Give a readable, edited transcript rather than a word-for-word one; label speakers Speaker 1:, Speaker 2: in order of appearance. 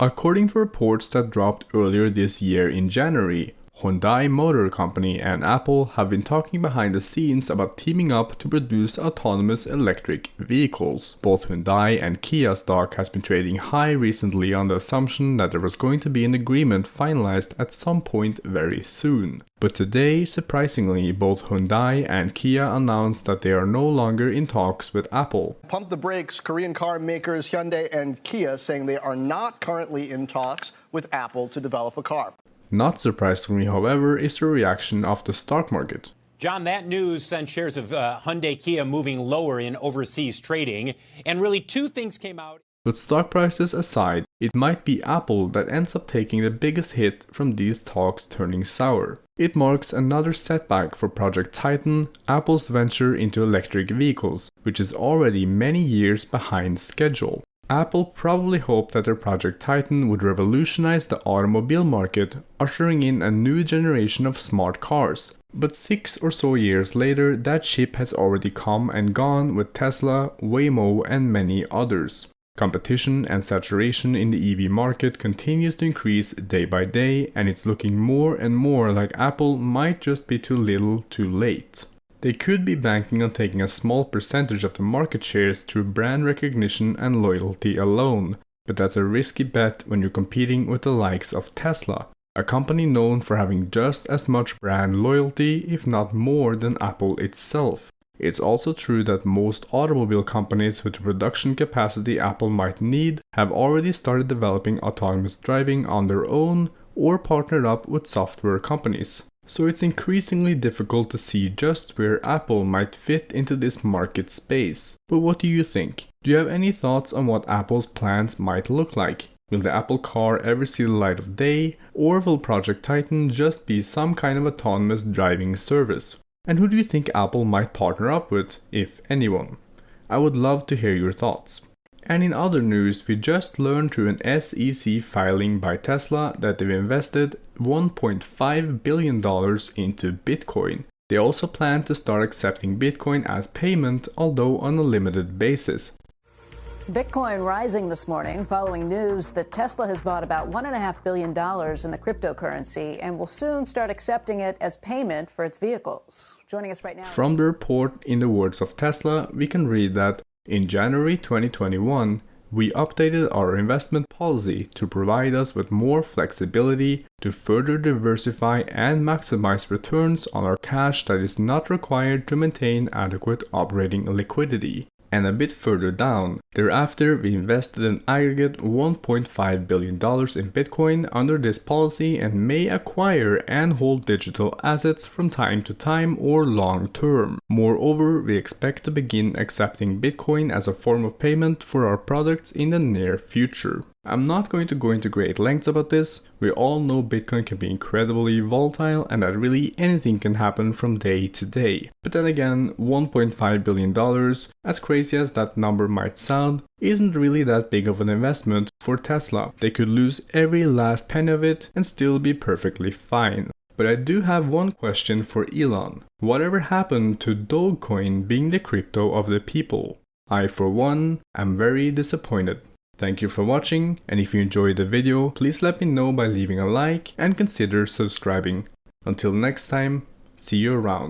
Speaker 1: According to reports that dropped earlier this year in January, Hyundai Motor Company and Apple have been talking behind the scenes about teaming up to produce autonomous electric vehicles. Both Hyundai and Kia stock has been trading high recently on the assumption that there was going to be an agreement finalized at some point very soon. But today, surprisingly, both Hyundai and Kia announced that they are no longer in talks with Apple.
Speaker 2: Pump the brakes, Korean car makers Hyundai and Kia saying they are not currently in talks with Apple to develop a car.
Speaker 1: Not surprisingly, however, is the reaction of the stock market.
Speaker 3: John, that news sent shares of Hyundai Kia moving lower in overseas trading, and really two things came out.
Speaker 1: But stock prices aside, it might be Apple that ends up taking the biggest hit from these talks turning sour. It marks another setback for Project Titan, Apple's venture into electric vehicles, which is already many years behind schedule. Apple probably hoped that their Project Titan would revolutionize the automobile market, ushering in a new generation of smart cars. But 6 or so years later, that ship has already come and gone with Tesla, Waymo, and many others. Competition and saturation in the EV market continues to increase day by day, and it's looking more and more like Apple might just be too little too late. They could be banking on taking a small percentage of the market shares through brand recognition and loyalty alone, but that's a risky bet when you're competing with the likes of Tesla, a company known for having just as much brand loyalty, if not more, than Apple itself. It's also true that most automobile companies with the production capacity Apple might need have already started developing autonomous driving on their own or partnered up with software companies. So it's increasingly difficult to see just where Apple might fit into this market space. But what do you think? Do you have any thoughts on what Apple's plans might look like? Will the Apple car ever see the light of day, or will Project Titan just be some kind of autonomous driving service? And who do you think Apple might partner up with, if anyone? I would love to hear your thoughts. And in other news, we just learned through an SEC filing by Tesla that they've invested $1.5 billion into Bitcoin. They also plan to start accepting Bitcoin as payment, although on a limited basis.
Speaker 4: Bitcoin rising this morning following news that Tesla has bought about $1.5 billion in the cryptocurrency and will soon start accepting it as payment for its vehicles. Joining us right now.
Speaker 1: From the report, in the words of Tesla, we can read that in January 2021, we updated our investment policy to provide us with more flexibility to further diversify and maximize returns on our cash that is not required to maintain adequate operating liquidity. And a bit further down, thereafter we invested an aggregate $1.5 billion in Bitcoin under this policy and may acquire and hold digital assets from time to time or long term. Moreover, we expect to begin accepting Bitcoin as a form of payment for our products in the near future. I'm not going to go into great lengths about this. We all know Bitcoin can be incredibly volatile and that really anything can happen from day to day. But then again, $1.5 billion, as crazy as that number might sound, isn't really that big of an investment for Tesla. They could lose every last penny of it and still be perfectly fine. But I do have one question for Elon. Whatever happened to Dogecoin being the crypto of the people? I, for one, am very disappointed. Thank you for watching, and if you enjoyed the video, please let me know by leaving a like and consider subscribing. Until next time, see you around.